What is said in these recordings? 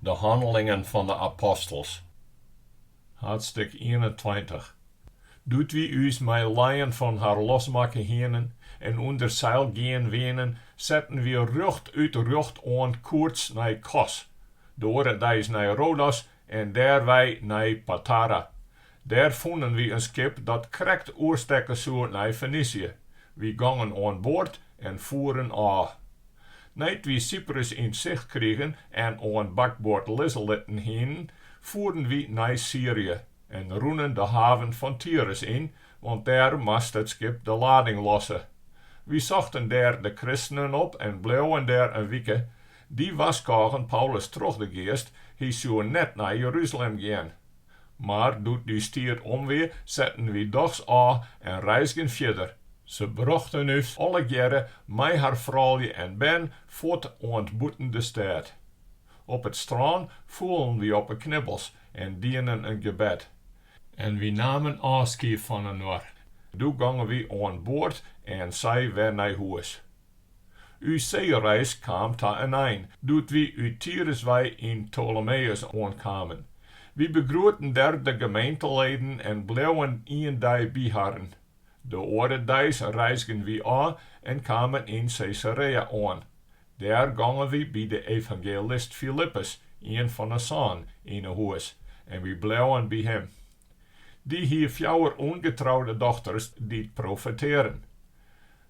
De Hannelingen van de apostels. Haadstik 21. Doet wie us mij leien van haar losmaken henen, en onder zeil gaan wenen, zetten we rucht uit rucht aan koorts naar Kos, door dijs naar Rodos, en daar wij naar Patara. Daar vonden we een schip dat krekt oorstekken zou naar Fenicië. We gingen aan boord en voeren af. Net wie Cyprus in zicht kregen en aan bakboord Lêzen heen, voeren we naar Syrië en roenen de haven van Tyrus in, want daar moest het schip de lading lossen. We zochten daar de christenen op en bleven daar een week. Die warskôge Paulus troch de geest, hij zou net naar Jeruzalem gaan. Maar doet die stier omweer, zetten we dochts af en reisden verder. Ze brachten ons alle jaren mij haar vrouwje en ben voort ontboeten de stad. Op het strand voelen we op de knibbels en dienen een gebed. En we namen afscheid van elkaar. Toen gingen we aan boord en zij weer naar huis. Uw zeereis kwam tot een eind, doet we uit Tyrus wij in Ptolemeus aankwamen. We begroeten daar de gemeenteleden en bleven een dag bijharen. De andere dag reisden we aan en kwamen in Cesaréa aan. Daar gingen we bij de evangelist Filippus, een van de zoon, in een huis, en we bleven bij hem. Die hier 4 ongetrouwde dochters die profeteren.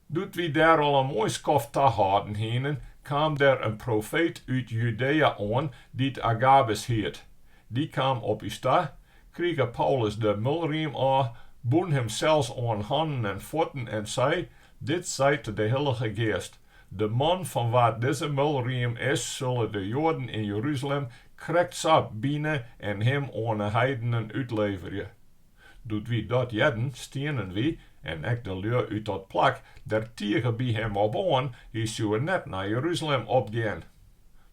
Doet we daar al een mooi skof te hadden heen, kwam daar een profeet uit Judea aan, die Jakobus heet. Die kwam op uw stad, kreeg Paulus de mulriem aan, boen hem zelfs aan handen en voeten en zei, dit zijt de Heilige Geest. De man van wat deze mulriem is, zullen de Joden in Jeruzalem krektsap binnen en hem aan de heidenen uitleveren. Doet wie dat jedden, stenen wie, en ek de leur uit dat plak, der tegen bij hem op aan, hij zou net naar Jeruzalem opgaan.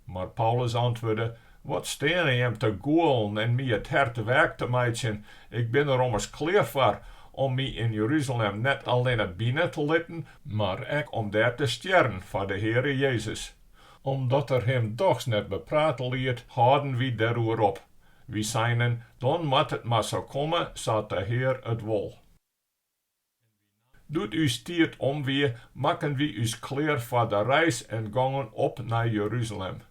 Maar Paulus antwoordde, wat steen hem te goelen en mij het harte werk te maken, ik ben er ommers klaar voor, om mij in Jeruzalem net alleen binnen te laten, maar ook om daar te sterven voor de Heere Jezus. Omdat er hem dochs net bepraten liet, hadden we daarover op. We zeiden, dan moet het maar zo komen, zat de Heer het wil. Doet u stiert om weer, maken we us klaar voor de reis en gangen op naar Jeruzalem.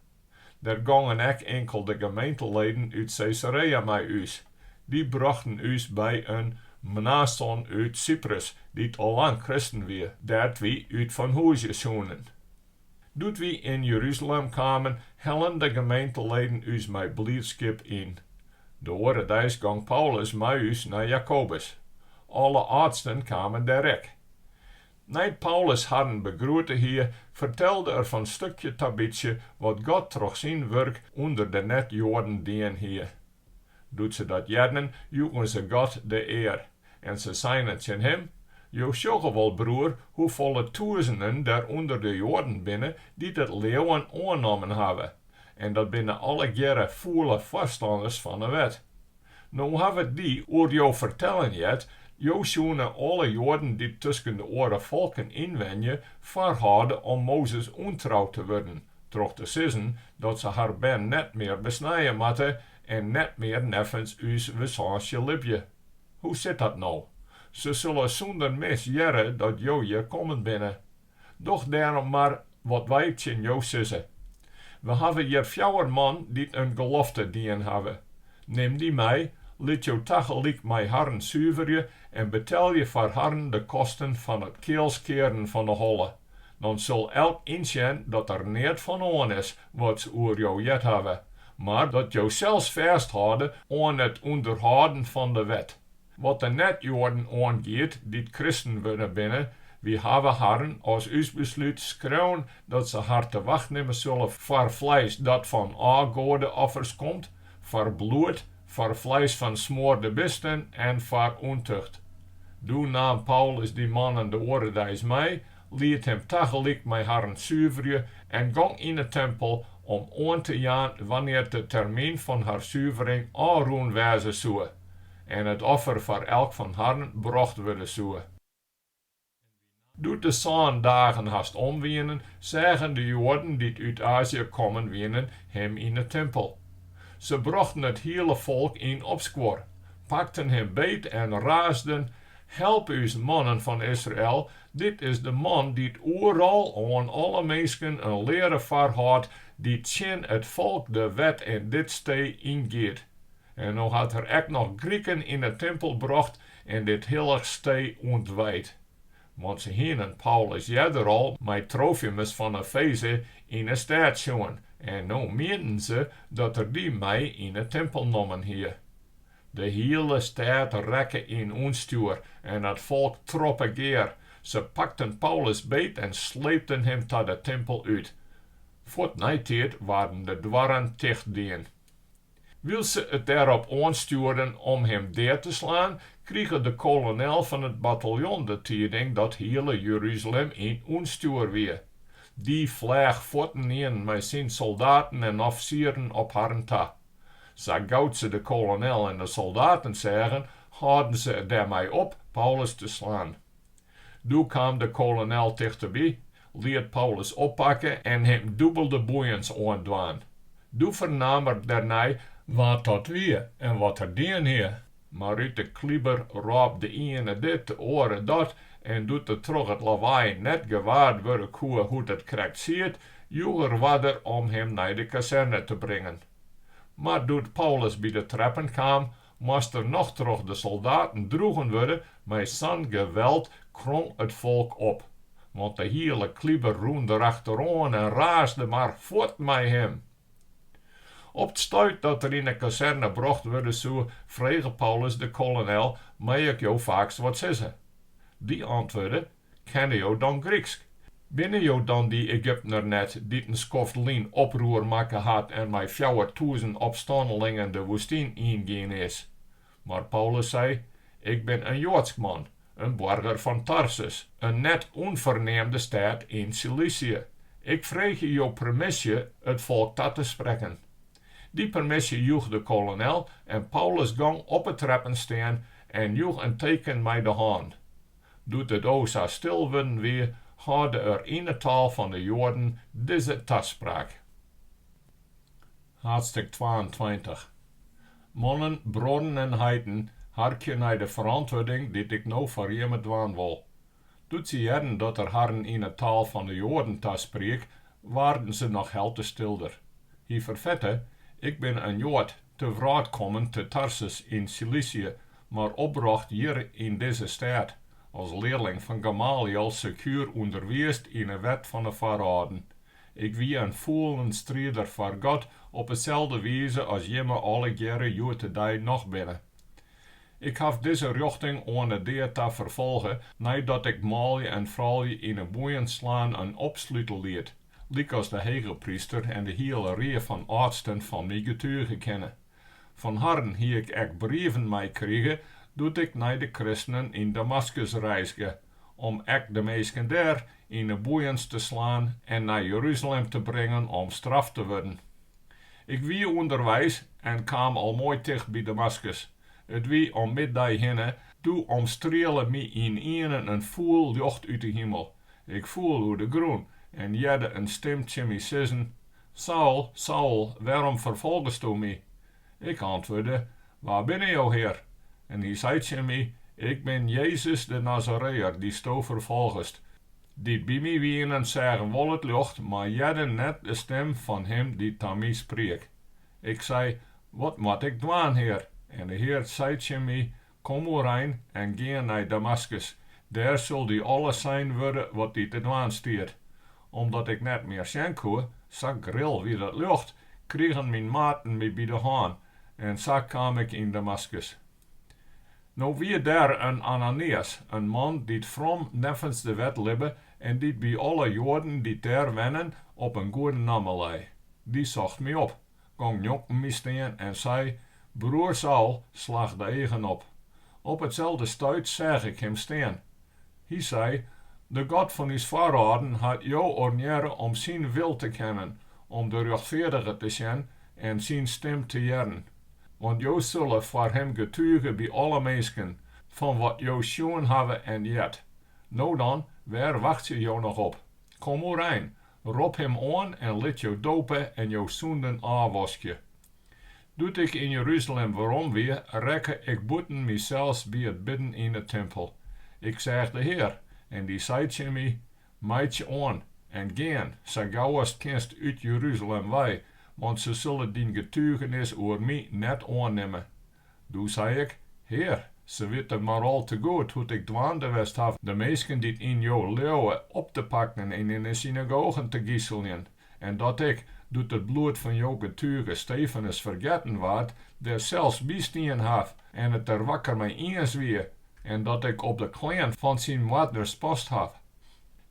Daar gangen ook enkel de gemeenteleden uit Cesaréa met us. Die brachten us bij een Mnason uit Cyprus, die al lang christen weer, dat we uit van huisje zoenen. Doet we in Jeruzalem kwamen, hellen de gemeenteleden us met blijdschap in. De andere dag ging Paulus met us naar Jakobus. Alle artsen kwamen direct. Nadat Paulus hadden begroeten hier, vertelde er van stukje tot beetje wat God troch zijn werk onder de net-Joden dien hier. Doet ze dat jedden, joegen ze God de eer. En ze zeiden tegen hem, jo sjogge wel broer, hoe volle duizenden daar onder de Joden binnen, die dat leeuwen aangenomen hebben. En dat binnen alle jaren voele voorstanders van de wet. Nou hebben die, oor jou vertellen jet, jo zoenen alle Joden die tussen de oren volken inwenje, verhouden om Mozes ontrouw te worden. Troch te zeggen dat ze haar ben net meer besnijden moeten en net meer neffens us wesansje libje. Hoe zit dat nou? Ze zullen zonder mis jaren dat jo hier komen binnen. Doch daarom maar wat wij in jo zeggen. We hebben hier 4 man die een gelofte dien hebben. Neem die mee, liet jou tegelijk mijn harren zuiveren en betel je voor harren de kosten van het keelskeren van de holle. Dan zal elk inzien dat er niet van aan is wat ze oor jou jet hebben, maar dat jou zelfs vasthouden aan het onderhouden van de wet. Wat de net-Joden aangeet, die christen worden binnen, we hebben harren als us besluit schreeuwen dat ze haar te wacht nemen zullen voor vlees dat van aangode offers komt, voor bloed, voor vlees van smoorde beesten en voor ontucht. Toen nam Paulus die mannen de oordeis mee, liet hem tegelijk met harren zuiveren en ging in de tempel om aan te gaan wanneer de termijn van haar zuivering aanroen wezen zou. En het offer voor elk van harren bracht worden zou. Doet de dagen haast omwenen, zagen de Joden die uit Azië komen wenen hem in de tempel. Ze brachten het hele volk in opskuor, pakten hem beet en raasden: help us mannen van Israël, dit is de man die overal aan alle mensen een leren verhoudt, die tjen het volk de wet en dit stee ingeet. En nog had er ook nog Grieken in de tempel bracht en dit hele stee ontwijd. Want ze hingen Paulus jeder al met Trofimus van Efeze in de stad schoen. En nou meenden ze dat er die mij in de tempel nomen hier. De hele stad rekken in onstuur en het volk tropegeer. Ze pakten Paulus beet en sleepten hem tot de tempel uit. Voor nijtijd waren de dwarren dichtdien. Wil ze het daarop aansturen om hem neer te slaan, kreeg de kolonel van het bataljon de tijding dat hele Jeruzalem in onstuur weer. Die vleeg voeten in met zijn soldaten en officieren op haar ta. Zo gauw ze de kolonel en de soldaten zeggen, houden ze daarmee op Paulus te slaan. Toen kwam de kolonel dichterbij, liet Paulus oppakken en hem dubbel de boeiens aandwaan. Toen vernam er daarna wat dat weer en wat er dien hier. Maar uit de klieber raapt de ene dit, de oren dat, en doet de troch het lawaai net gewaard worden hoe het krijgt ziet, joeger wadder om hem naar de kazerne te brengen. Maar doet Paulus bij de trappen kwam, moest er nog terug de soldaten droegen worden, met zo'n geweld krong het volk op. Want de hele klieber roende erachteraan en raasde maar voort met hem. Op het stuit dat er in de kazerne bracht worden zou, vreeg Paulus de kolonel, mag ik jou vaaks wat zeggen? Die antwoordde, ken jou dan Grieks? Binnen jou dan die Egyptener net, die een skoftelien oproer maken had en met 4000 opstandelingen de woestijn ingaan is? Maar Paulus zei, ik ben een Joadsk man, een boarger van Tyrus, een net onverneemde stad in Cilicië. Ik vreeg je jouw permissie het volk dat te spreken. Die permissie joeg de kolonel en Paulus ging op het trappen staan en joeg een teken met de hand. Doet het oza stil worden weer, hadden er in de taal van de Joden deze taspraak. Haadstik 22. Mannen, broden en heiden, harkje naar de verantwoording die ik nou voor je met dwaan wil. Doet ze jaren dat er haren in de taal van de Joden taspreek, waren ze nog helte stilder. Hij vervette, ik ben een Jood te wraad komen te Tyrus in Cilicië, maar opbracht hier in deze stad, als leerling van Gamaliel secuur onderweest in de wet van de verraden. Ik wie een voelende strijder voor God op hetzelfde wijze als jemmer alle jaren Joden nog binnen. Ik heb deze richting aan de deur te vervolgen, nadat ik malje en vraalje in een boeien slaan en opsluiten liet, lik als de Hege priester en de hele Rie van artsen van mij getuigen kennen. Van harden hier ik ook brieven mee kregen, doet ik naar de christenen in Damaskus reisge, om ook de meesten daar in de boeien te slaan en naar Jeruzalem te brengen om straf te worden. Ik wie onderwijs en kwam al mooi dicht bij Damaskus. Het wie om middag heen, toen omstrelen mij in een voel jocht uit de hemel. Ik voel hoe de groen en jede een stemtje mij zeggen, Saul, Saul, waarom vervolgest u mij? Ik antwoordde, waar ben jou heer? En hij zei tegen mij, ik ben Jezus de Nazareër, die sto vervolgest. Die bij mij wienen zeggen wel het lucht, maar jede net de stem van hem die tot mij spreekt. Ik zei, wat moet ik doen, heer? En de heer zei tegen mij, kom oorheen en ga naar Damaskus. Daar zul die alles zijn worden wat die te doen stiert. Omdat ik net meer zien kon, zag grill wie dat lucht, kregen mijn maten mij bij de hand. En zo kwam ik in Damaskus. Nou wie daar een Ananias, een man die from neffens de wet libbe en die bij alle Joden die daar wennen op een goede naam lei. Die zocht mij op, ging jonken mij staan en zei, broer Saul, slag de eigen op. Op hetzelfde stuit zag ik hem staan. Hij zei, de God van uw voorraden had jou orneren om zijn wil te kennen, om de rechtvaardige te zijn en zijn stem te jaren. Want jou zullen voor hem getuigen bij alle mensen, van wat jou schoen hebben en jet. Nou dan, waar wacht je jou nog op? Kom oorheen, roep hem aan en let jou dopen en jou zoenden aanwasje. Doet ik in Jeruzalem waarom weer, rekke ik boeten mijzelfs bij het bidden in de tempel. Ik zeg de Heer, en die zei je mij, meid je aan, en gaan, zo gauw als kinst uit Jeruzalem wij, want ze zullen die getuigenis over mij net aannemen. Toen zei ik, Heer, ze weten maar al te goed hoe ik dwaande west heb de meesten die in jouw leeuwen op te pakken en in de synagogen te giselen, en dat ik, doet het bloed van jouw getuige Stefanus vergeten waard, der zelfs bijstaan heb, en het er wakker mij eens weer, en dat ik op de klein van zijn moeders post heb.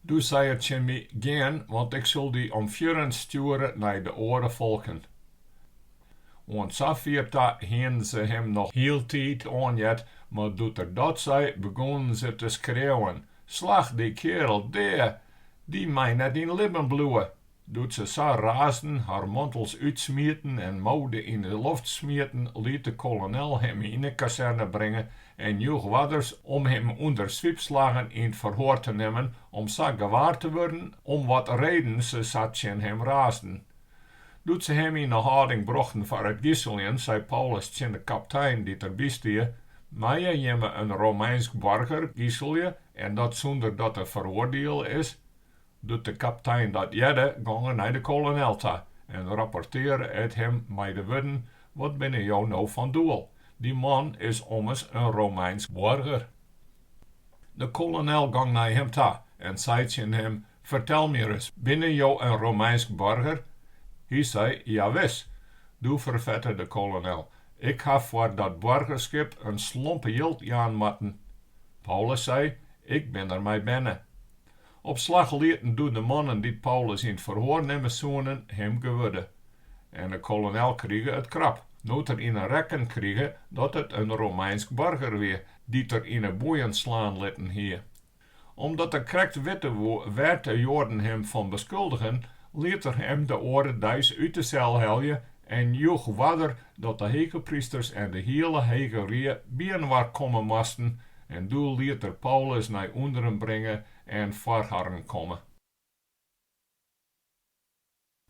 Toen zei het je mij, gaan, want ik zal die om vuren sturen naar de oren volken. Want zo heen ze hem nog heel tijd aanjet, maar doet er dat zei, begonnen ze te schreeuwen. Slag die kerel, die mij net in lippen bloeien. Doet ze zo raasden, haar mantels uitsmieten en mode in de lucht smieten, liet de kolonel hem in de kazerne brengen en joeg wadders om hem onder zwiepslagen in het verhoor te nemen, om zo gewaar te worden, om wat reden ze zatjen hem raasden. Doet ze hem in de houding brochten voor het giselen, zei Paulus tegen de kapitein die erbij stier, mij je een Romeinsk boarger giselen en dat zonder dat er veroordeel is. Doet de kapitein dat jedde, gangen naar de kolonel toe en rapporteren het hem met de woorden, wat ben jou nou van doel? Die man is ommers een Romeinsk boarger. De kolonel ging naar hem toe en zei tegen hem, vertel me eens, ben jou een Romeinsk boarger? Hij zei, ja wis. Toen vervette de kolonel, ik heb voor dat boargerschip een slompe jild jaanmatten. Paulus zei, ik ben er mij binnen. Op slag lieten doen de mannen die Paulus in het verhoor nemen zonen hem geworden. En de kolonel kreeg het krap. Noot er in een rekken kregen dat het een Romeinsk burger weer, die er in een boeien slaan lieten hier. Omdat de krekt witte werd de Joden hem van beschuldigen, liet er hem de oren duis uit de cel heljen en joeg wadder dat de hegepriesters en de hele Hege Rie binnenwaar komen moesten en toen liet er Paulus naar onderen brengen en verharren komen.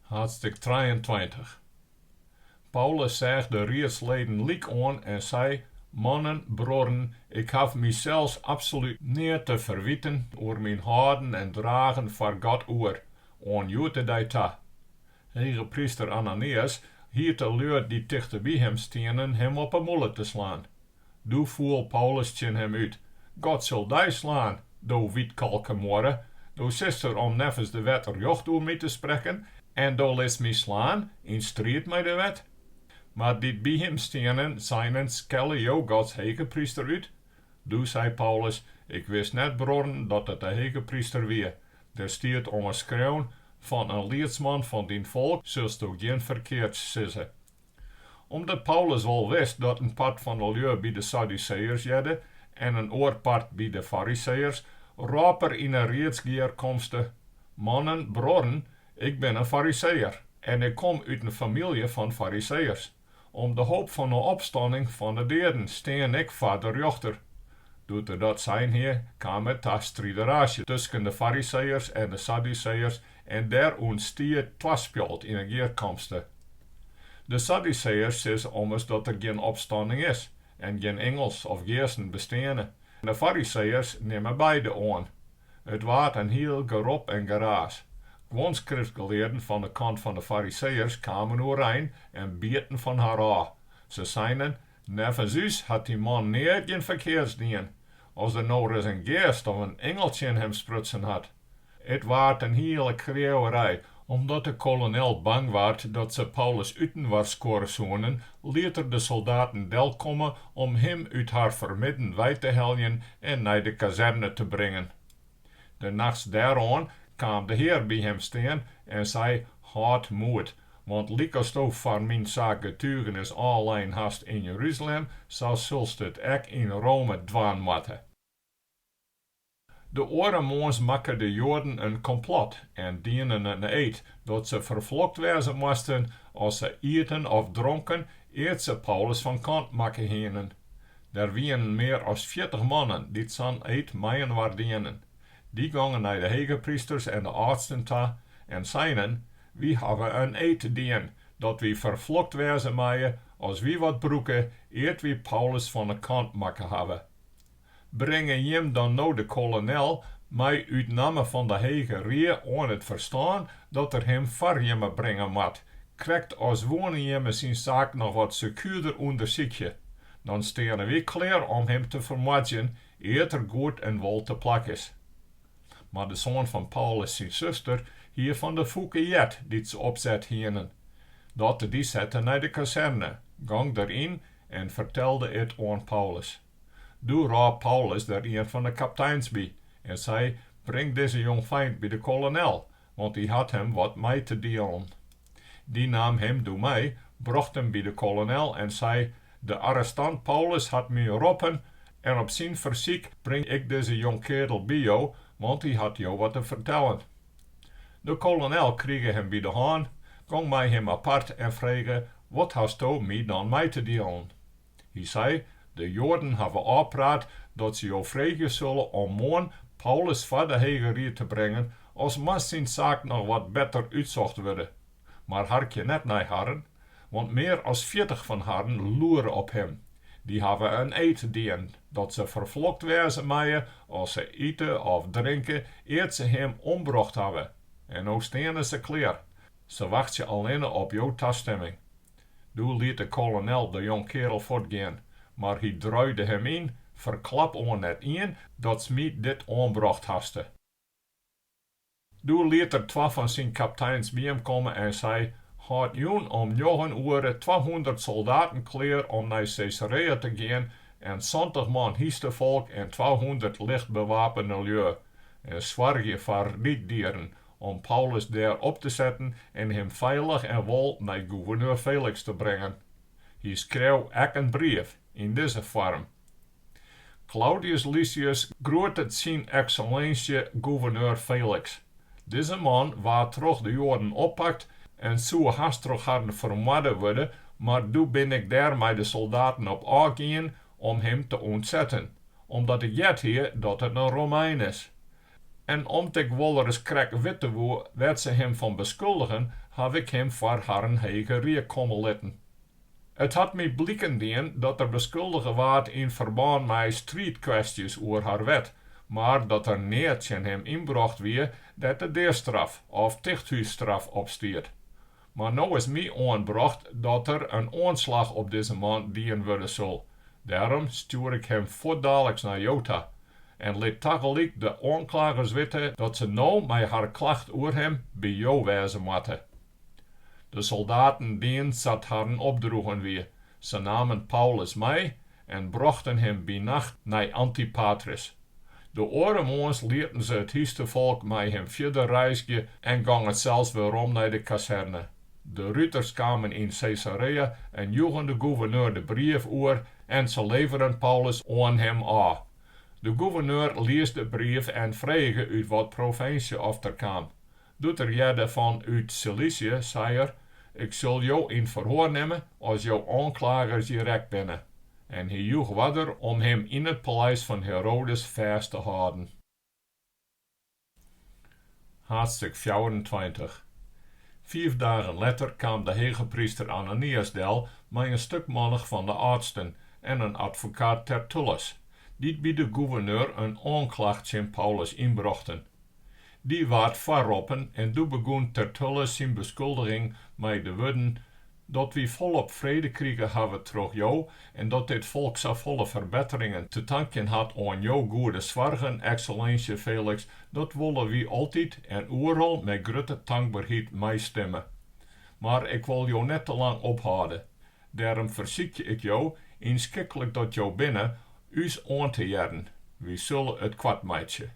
Haadstik 23. Paulus zegt de rietsleden liek aan en zei, mannen, broeren, ik heb mijzelf absoluut niet te verwitten over mijn houden en dragen voor God oor, aan Jote data. Hege priester Ananias hield de leur die dichter bij hem stenen hem op een molle te slaan. Toen voel Paulus tjen hem uit, God zal die slaan, do wietkalkemoren, do sister om neffens de wet er jocht door mij te spreken, en do les mij slaan, in strijd met de wet. Maar die bij hem stenen, zijn skelle jou Gods hegepriester uit. Toen zei Paulus, ik wist net broren dat het de hegepriester weer. Der stiert om een schreeuwen van een leedsman van dien volk, zulst du geen verkeerd zeggen. Omdat Paulus wel wist dat een part van de leur bij de Sadduceërs jedde en een oorpart bij de Fariseërs, roep er in een reedsgeerkomste, mannen, broren, ik ben een Fariseër en ik kom uit een familie van Fariseërs. Om de hoop van de opstanding van de deden steen ik voor de rechter. Doet er dat zijn hier, kwam het tot strijderaasje tussen de Fariseërs en de Sadduceërs en daar ontstiert twaspjalt in een geerkomste. De Sadduceërs zeggen ommers dat er geen opstanding is en geen engels of geesten bestaan. De Fariseërs nemen beide aan. Het waard een heel gerop en geraas. Gewoon schriftgeleerden van de kant van de Fariseërs kwamen overeen en bieten van haar af. Ze zeiden, nevens us had die man niet geen verkeers dien, als er nou eens een geest of een engeltje in hem sprutsen had. Het waard een hele kreeuwerij, omdat de kolonel bang werd dat ze Paulus uiten warskôge zonen, liet er de soldaten del komen om hem uit haar vermidden wij te heljen en naar de kazerne te brengen. De nachts daaraan kwam de Heer bij hem staan en zei, houd moed, want liekest u van mijn zaak getuigenis alleen hast in Jeruzalem, zo zulst het ook in Rome dwaan moeten. De orenmoons maken de Joden een complot en dienen een eed dat ze vervloekt wezen moesten als ze eten of dronken, eer ze Paulus van kant maken henen. Er waren meer als 40 mannen die zo'n eed meien waardienen. Die gingen naar de hegepriesters en de artsen toe en zeiden, we hebben een eed dien, dat we vervloekt wezen meien als wie wat broeken, eert wie Paulus van de kant maken hebben. Brengen hem dan nou de kolonel, mij uit namen van de Hege Rie aan het verstaan, dat er hem voor hem brengen moet, krijgt als wonen hem zijn zaak nog wat secuurder onder zich. Dan staan we klaar om hem te vermagen, eer er goed en wol te plak is. Maar de zoon van Paulus zijn zuster, hier van de voeke jet, die ze opzet hienen. Dat die zette naar de kazerne, gang erin en vertelde het aan Paulus. Toen raad Paulus daar een van de kapiteins bij en zei, breng deze jong feind bij de kolonel, want die had hem wat mij te delen. Die nam hem door mij, bracht hem bij de kolonel en zei, de arrestant Paulus had mij geroepen en op zijn verziek breng ik deze jong kerel bij jou, want die had jou wat te vertellen. De kolonel kreeg hem bij de hand, ging mij hem apart en vroeg, wat hast du mij dan mij te delen? Hij zei, de Joden hebben afgepraat dat ze jou vragen zullen om morgen Paulus voor de Hege Rie te brengen, als mas zijn zaak nog wat beter uitzocht worden. Maar hark je net naar haren, want meer als 40 van haren loeren op hem. Die hebben een eed dien, dat ze vervlokt wezen mij als ze eten of drinken, eer ze hem ombracht hebben. En nou staan ze klaar. Ze wachten alleen op jouw toestemming. Toen liet de kolonel de jong kerel voortgaan, maar hij draaide hem in, verklap on net in, dat Smit dit ombracht haste. Toen liet er 2 van zijn kapiteins bij hem komen en zei, had joen om 9 uur 200 soldaten klaar om naar Cesaréa te gaan en 20 man hiestevolk en 200 licht bewapende lui. En zwaar je voor rietdieren om Paulus daar op te zetten en hem veilig en wol naar gouverneur Felix te brengen. Hij schreef ook een brief in deze vorm. Claudius Lysius groet het zijn excellentie gouverneur Felix. Deze man waar troch de Joden oppakt en zo hastig hadden vermoorden worden, maar toen ben ik daar met de soldaten op aangegaan om hem te ontzetten, omdat ik jet hier dat het een Romein is. En omdat ik wel eens krek witte woe, werd ze hem van beschuldigen, heb ik hem voor haar Hege Rie komen litten. Het had mij blikken dien dat er beschuldigen waard in verband met strijdkwesties over haar wet, maar dat er neertje hem inbracht weer dat de deerstraf of tichthuisstraf opsteert. Maar nou is mij aanbracht dat er een aanslag op deze man dien worden zal. Daarom stuur ik hem voordaliks naar Jota en liet tegelijk de aanklagers weten dat ze nou met haar klacht over hem bij jou wijzen moeten. De soldaten dien zat haar opdroegen weer. Ze namen Paulus mee en brachten hem bij nacht naar Antipatris. De oordemoons lieten ze het hiestevolk met hem verder reizen en gingen zelfs weer om naar de kazerne. De ruiters kwamen in Cesaréa en joegen de gouverneur de brief oor en ze leveren Paulus aan hem aan. De gouverneur leest de brief en vraagt uit wat provincie of er kwam. Doet er jede van uit Cilicië, zei er, ik zal jou in verhoor nemen als jouw aanklagers direct binnen. En hij joeg verder om hem in het paleis van Herodes vast te houden. Haadstik 24. 5 dagen later kwam de hegepriester Ananias del met een stuk monnig van de oudsten en een advocaat Tertullus, die bij de gouverneur een aanklacht tegen Paulus inbrachten. Die werd verroepen en toen begon Tertullus zijn beschuldiging met de woorden dat we volop vrede kregen hebben troch jou en dat dit volk zo volle verbeteringen te danken had aan jouw goede zwargen, excellentie Felix, dat willen we altijd en overal met grote dankbaarheid meestemmen. Maar ik wil jou net te lang ophouden. Daarom verziek ik jou, inschikkelijk dat jou binnen, us aan te jaren. We zullen het kwad meidje.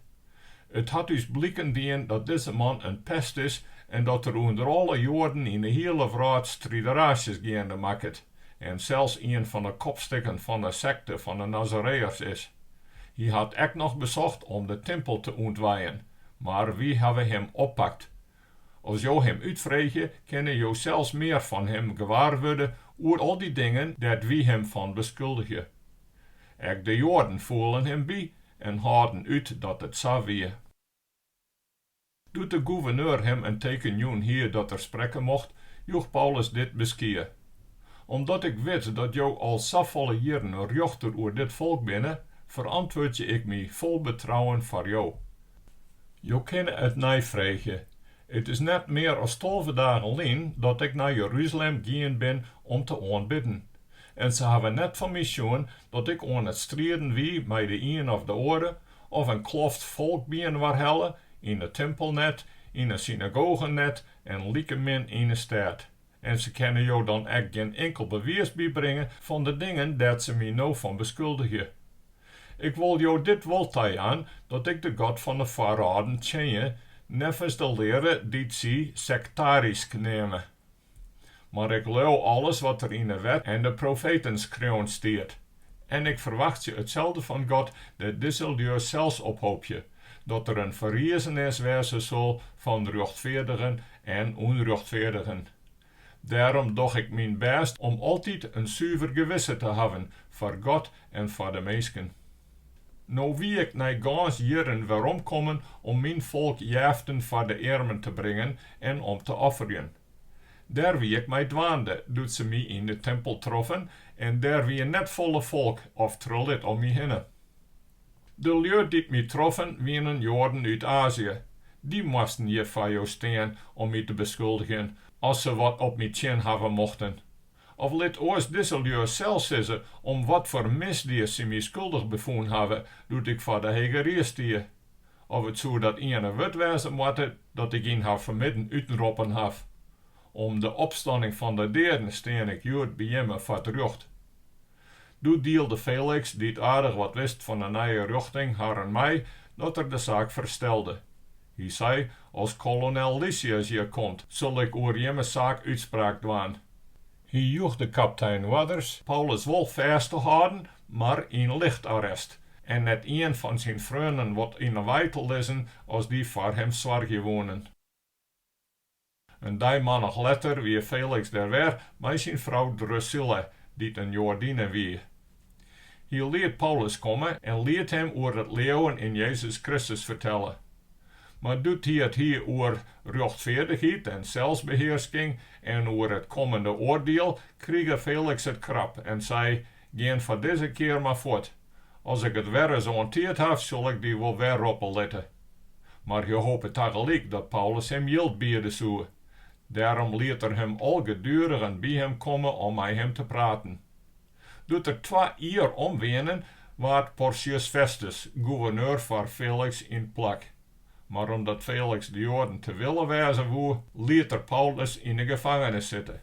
Het had us blikken dien dat deze man een pest is en dat er onder alle Joden in de hele wereld strijderages gaande maakt en zelfs een van de kopstukken van de secte van de Nazareërs is. Hij had ook nog bezocht om de tempel te ontwaaien, maar wie hebben hem oppakt. Als jou hem uitvregen, kunnen jou zelfs meer van hem gewaar worden over al die dingen dat wie hem van beschuldigen. Ook de Joden voelen hem bij en hadden uit dat het zo weer. Doet de gouverneur hem een teken joen hier dat er spreken mocht, joeg Paulus dit beskeer. Omdat ik weet dat jou al zoveel jaren een rechter oor dit volk binnen, verantwoord je ik me vol betrouwen voor jou. Jo kennen het nijvregen. Het is net meer als 12 dagen alleen dat ik naar Jeruzalem gaan ben om te aanbidden. En ze hebben net van mij schoon dat ik aan het strijden wie met de een of de andere, of een kloft volk bien waar helle, in de tempel net, in de synagoge net en liekemin in de stad. En ze kunnen jou dan echt geen enkel bewijs bijbrengen van de dingen dat ze mij nou van beschuldigen. Ik wil jou dit wel aan, dat ik de God van de verraden ken, nevens de leren die ze sectarisch nemen. Maar ik leuw alles wat er in de wet en de profeten schreeuwen staat. En ik verwacht je hetzelfde van God, dat deze deur zelfs ophoop je, dat er een verriezenis wezen zal van rechtvaardigen en onrechtvaardigen. Daarom doch ik mijn best om altijd een zuiver gewisse te hebben, voor God en voor de mensen. Nou wie ik na gans jaren waarom komen om mijn volk jaften voor de armen te brengen en om te offeren. Daar wie ik mij dwaande, doet ze mij in de tempel troffen, en daar wie net volle volk of trollet om mij heen. De lui die mij troffen, wienen Joden uit Azië. Die moesten je voor jou staan om mij te beschuldigen, als ze wat op mij tjen hebben mochten. Of let oors deze lui zelf zeggen om wat voor misdaad ze mij schuldig bevonden hebben, doet ik voor de Hege Rie stier. Of het zo dat ene wet wezen moet, dat ik in haar vermidden uitenroppen heb. Om de opstanding van de derde steen ik Jood bij hem voor het recht. Toen deelde Felix, die het aardig wat wist van de nieuwe richting, haar en mij, dat er de zaak verstelde. Hij zei, als kolonel Lysias hier komt, zal ik oor jemme zaak uitspraak doen. Hij joeg de kapitein Wadders Paulus wel vast te houden, maar in lichtarrest. En net een van zijn vrienden wat in de wei te lezen, als die voor hem zwaar gewonnen. Een die maand later wie Felix daar weer met zijn vrouw Drusilla, die een Jordine wie. Hij liet Paulus komen en liet hem oor het leven in Jezus Christus vertellen. Maar doet hij het hier oor rechtvaardigheid en zelfsbeheersking en oor het komende oordeel, kreeg Felix het krap en zei, geen voor deze keer maar voort. Als ik het weer eens onteerd heb, zal ik die wel weer opletten. Maar je hoopt tegelijk dat Paulus hem yield bieden zou. Daarom liet er hem al gedurig bij hem komen om met hem te praten. Doet er 2 uur omwenen, werd Porcius Festus gouverneur voor Felix in plek. Maar omdat Felix de Joden te willen wijzen wou, liet er Paulus in de gevangenis zitten.